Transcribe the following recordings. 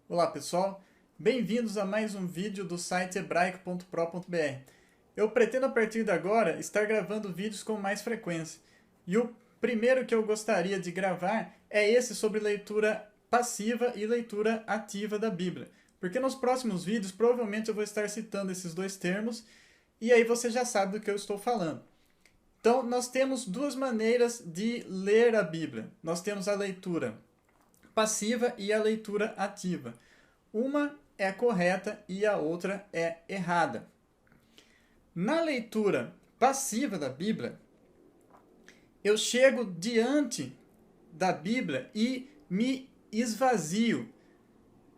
Olá pessoal, bem-vindos a mais um vídeo do site hebraico.pro.br. Eu pretendo a partir de agora estar gravando vídeos com mais frequência. E o primeiro que eu gostaria de gravar é esse sobre leitura passiva e leitura ativa da Bíblia. Porque nos próximos vídeos provavelmente eu vou estar citando esses dois termos e aí você já sabe do que eu estou falando. Então nós temos duas maneiras de ler a Bíblia. Nós temos a leitura passiva e a leitura ativa. Uma é correta e a outra é errada. Na leitura passiva da Bíblia, eu chego diante da Bíblia e me esvazio.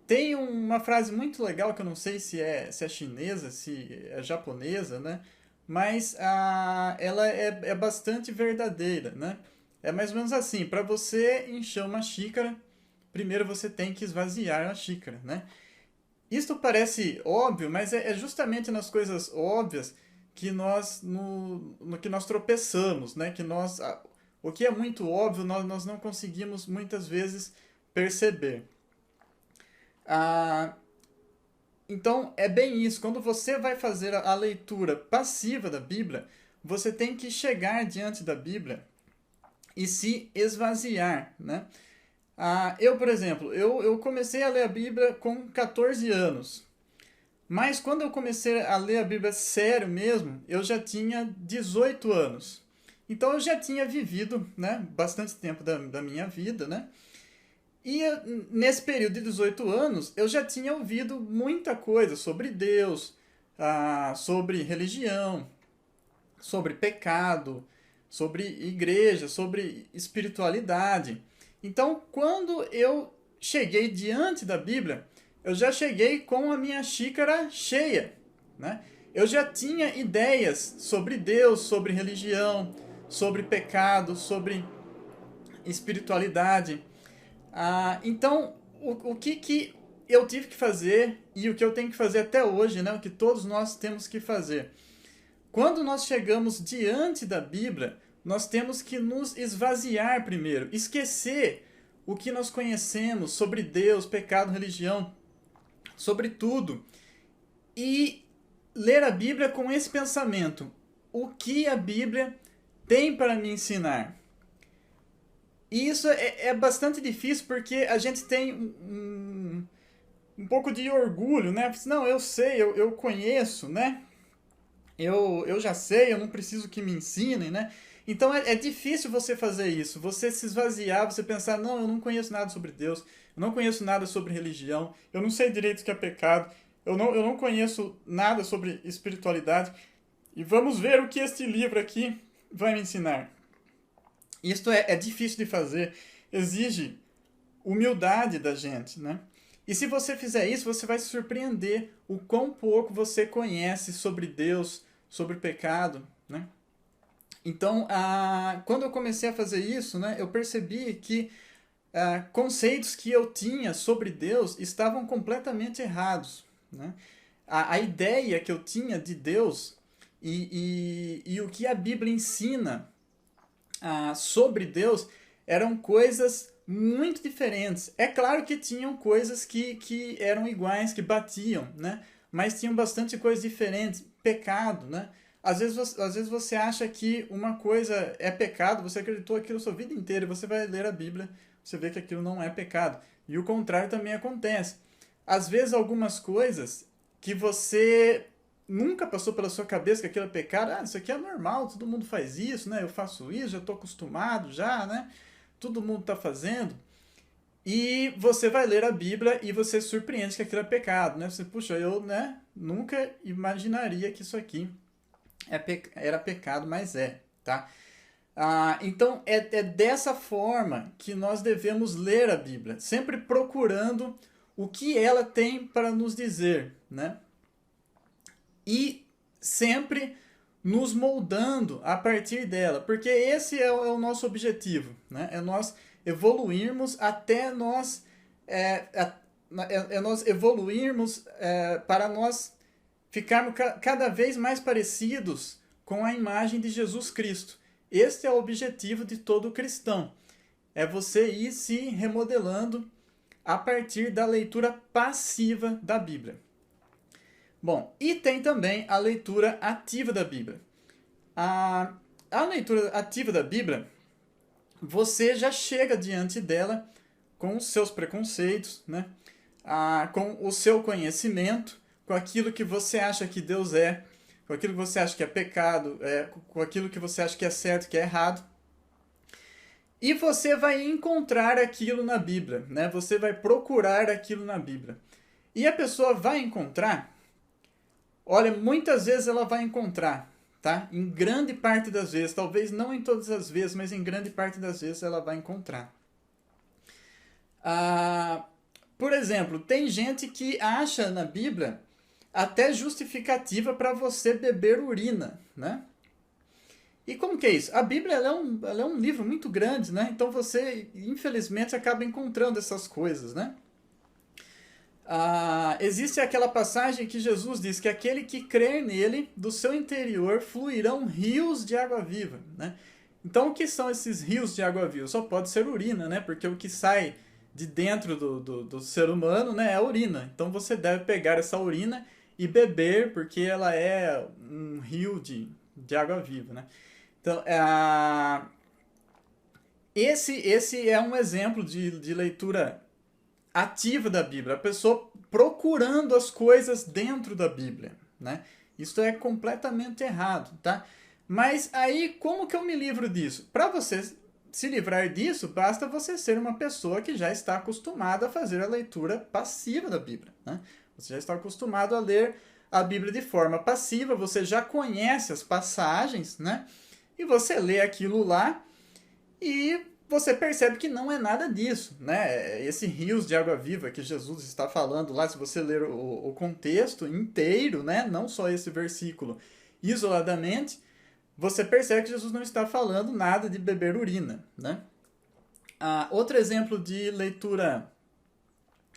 Tem uma frase muito legal que eu não sei se é chinesa, se é japonesa, né? Mas ela é bastante verdadeira, né? É mais ou menos assim, para você encher uma xícara, primeiro você tem que esvaziar a xícara, né? Isto parece óbvio, mas é justamente nas coisas óbvias que no que nós tropeçamos, né? O que é muito óbvio, nós não conseguimos muitas vezes perceber. Ah, então, é bem isso. Quando você vai fazer a leitura passiva da Bíblia, você tem que chegar diante da Bíblia e se esvaziar, né? Por exemplo, eu comecei a ler a Bíblia com 14 anos. Mas quando eu comecei a ler a Bíblia sério mesmo, eu já tinha 18 anos. Então eu já tinha vivido, né, bastante tempo da minha vida, né? E nesse período de 18 anos, eu já tinha ouvido muita coisa sobre Deus, sobre religião, sobre pecado, sobre igreja, sobre espiritualidade. Então, quando eu cheguei diante da Bíblia, eu já cheguei com a minha xícara cheia, né? Eu já tinha ideias sobre Deus, sobre religião, sobre pecado, sobre espiritualidade. Então, o que eu tive que fazer e o que eu tenho que fazer até hoje, né? O que todos nós temos que fazer. Quando nós chegamos diante da Bíblia, nós temos que nos esvaziar primeiro, esquecer o que nós conhecemos sobre Deus, pecado, religião, sobre tudo, e ler a Bíblia com esse pensamento: o que a Bíblia tem para me ensinar? E isso é bastante difícil porque a gente tem um pouco de orgulho, né? Não, eu sei, eu conheço, né? Eu já sei, eu não preciso que me ensinem, né? Então é difícil você fazer isso, você se esvaziar, você pensar: não, eu não conheço nada sobre Deus, eu não conheço nada sobre religião, eu não sei direito o que é pecado, eu não conheço nada sobre espiritualidade, e vamos ver o que este livro aqui vai me ensinar. Isto é difícil de fazer, exige humildade da gente, né? E se você fizer isso, você vai se surpreender o quão pouco você conhece sobre Deus, sobre pecado, né? Então, quando eu comecei a fazer isso, né, eu percebi que conceitos que eu tinha sobre Deus estavam completamente errados, né? A ideia que eu tinha de Deus e o que a Bíblia ensina sobre Deus eram coisas muito diferentes. É claro que tinham coisas que eram iguais, que batiam, né? Mas tinham bastante coisas diferentes. Pecado, né? Às vezes você acha que uma coisa é pecado, você acreditou aquilo a sua vida inteira, e você vai ler a Bíblia, você vê que aquilo não é pecado. E o contrário também acontece. Às vezes algumas coisas que você nunca passou pela sua cabeça que aquilo é pecado, isso aqui é normal, todo mundo faz isso, né? Eu faço isso, já estou acostumado já, né? Todo mundo está fazendo. E você vai ler a Bíblia e você se surpreende que aquilo é pecado, né? Você, puxa, eu, né, nunca imaginaria que isso aqui era pecado, mas é, tá? Então é dessa forma que nós devemos ler a Bíblia, sempre procurando o que ela tem para nos dizer, né? E sempre nos moldando a partir dela, porque esse é o nosso objetivo, né? É nós evoluirmos até nós nós evoluirmos para nós ficarmos cada vez mais parecidos com a imagem de Jesus Cristo. Este é o objetivo de todo cristão. É você ir se remodelando a partir da leitura passiva da Bíblia. Bom, e tem também a leitura ativa da Bíblia. A leitura ativa da Bíblia, você já chega diante dela com os seus preconceitos, né? Com o seu conhecimento, com aquilo que você acha que Deus é, com aquilo que você acha que é pecado, com aquilo que você acha que é certo, que é errado. E você vai encontrar aquilo na Bíblia, né? Você vai procurar aquilo na Bíblia. E a pessoa vai encontrar, olha, muitas vezes ela vai encontrar, tá? Em grande parte das vezes, talvez não em todas as vezes, mas em grande parte das vezes ela vai encontrar. Por exemplo, tem gente que acha na Bíblia até justificativa para você beber urina, né? E como que é isso? A Bíblia ela é um livro muito grande, né? Então você, infelizmente, acaba encontrando essas coisas, né? Existe aquela passagem que Jesus diz que aquele que crer nele, do seu interior fluirão rios de água viva, né? Então, o que são esses rios de água viva? Só pode ser urina, né? Porque o que sai de dentro do ser humano, né, é a urina. Então, você deve pegar essa urina e beber, porque ela é um rio de água viva, né? Então, esse é um exemplo de leitura ativa da Bíblia, a pessoa procurando as coisas dentro da Bíblia, né? Isso é completamente errado, tá? Mas aí, como que eu me livro disso? Para você se livrar disso, basta você ser uma pessoa que já está acostumada a fazer a leitura passiva da Bíblia, né? Você já está acostumado a ler a Bíblia de forma passiva, você já conhece as passagens, né? E você lê aquilo lá e você percebe que não é nada disso, né? Esse rios de água viva que Jesus está falando lá, se você ler o contexto inteiro, né? Não só esse versículo isoladamente, você percebe que Jesus não está falando nada de beber urina, né? Outro exemplo de leitura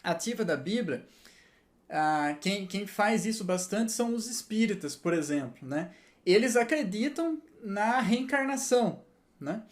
ativa da Bíblia, quem faz isso bastante são os espíritas, por exemplo, né? Eles acreditam na reencarnação, né?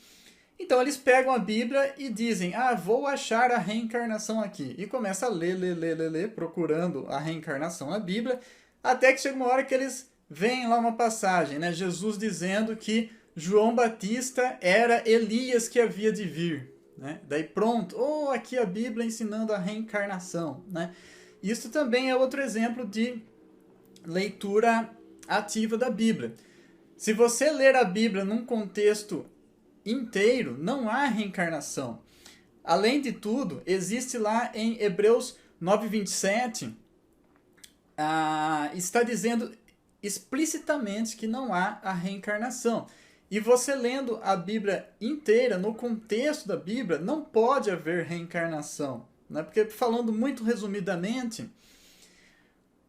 Então eles pegam a Bíblia e dizem, vou achar a reencarnação aqui. E começa a ler, procurando a reencarnação na Bíblia, até que chega uma hora que eles veem lá uma passagem, né? Jesus dizendo que João Batista era Elias que havia de vir, né? Daí pronto, aqui a Bíblia ensinando a reencarnação, né? Isso também é outro exemplo de leitura ativa da Bíblia. Se você ler a Bíblia num contexto inteiro, não há reencarnação. Além de tudo, existe lá em Hebreus 9:27, está dizendo explicitamente que não há a reencarnação. E você lendo a Bíblia inteira, no contexto da Bíblia, não pode haver reencarnação, né? Porque, falando muito resumidamente,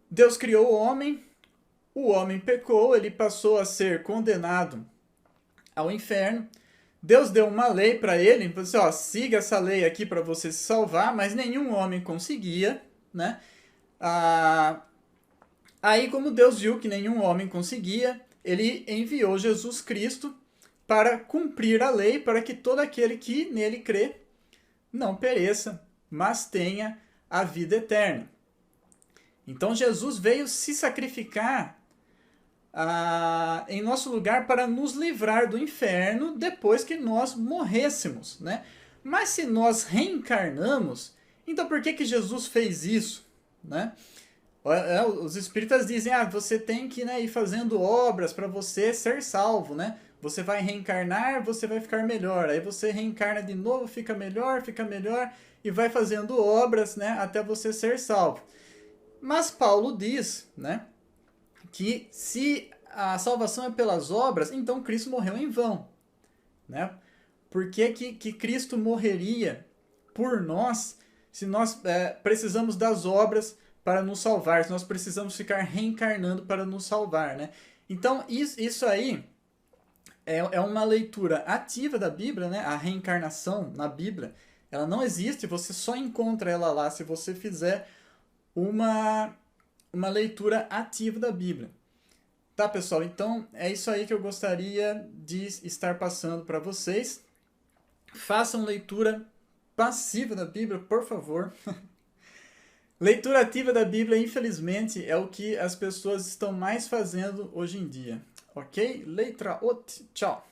Deus criou o homem pecou, ele passou a ser condenado ao inferno. Deus deu uma lei para ele, falou assim, siga essa lei aqui para você se salvar, mas nenhum homem conseguia, né? Aí, como Deus viu que nenhum homem conseguia, ele enviou Jesus Cristo para cumprir a lei, para que todo aquele que nele crê não pereça, mas tenha a vida eterna. Então, Jesus veio se sacrificar em nosso lugar para nos livrar do inferno depois que nós morrêssemos, né? Mas se nós reencarnamos, então por que Jesus fez isso, né? Os espíritas dizem, você tem que, né, ir fazendo obras para você ser salvo, né? Você vai reencarnar, você vai ficar melhor. Aí você reencarna de novo, fica melhor, e vai fazendo obras, né, até você ser salvo. Mas Paulo diz, né, que se a salvação é pelas obras, então Cristo morreu em vão, né? Por que Cristo morreria por nós se nós precisamos das obras para nos salvar, se nós precisamos ficar reencarnando para nos salvar, né? Então, isso aí é uma leitura ativa da Bíblia, né? A reencarnação na Bíblia, ela não existe, você só encontra ela lá se você fizer uma leitura ativa da Bíblia. Tá, pessoal? Então, é isso aí que eu gostaria de estar passando para vocês. Façam leitura passiva da Bíblia, por favor. Leitura ativa da Bíblia, infelizmente, é o que as pessoas estão mais fazendo hoje em dia. Ok? Letra ot. Tchau.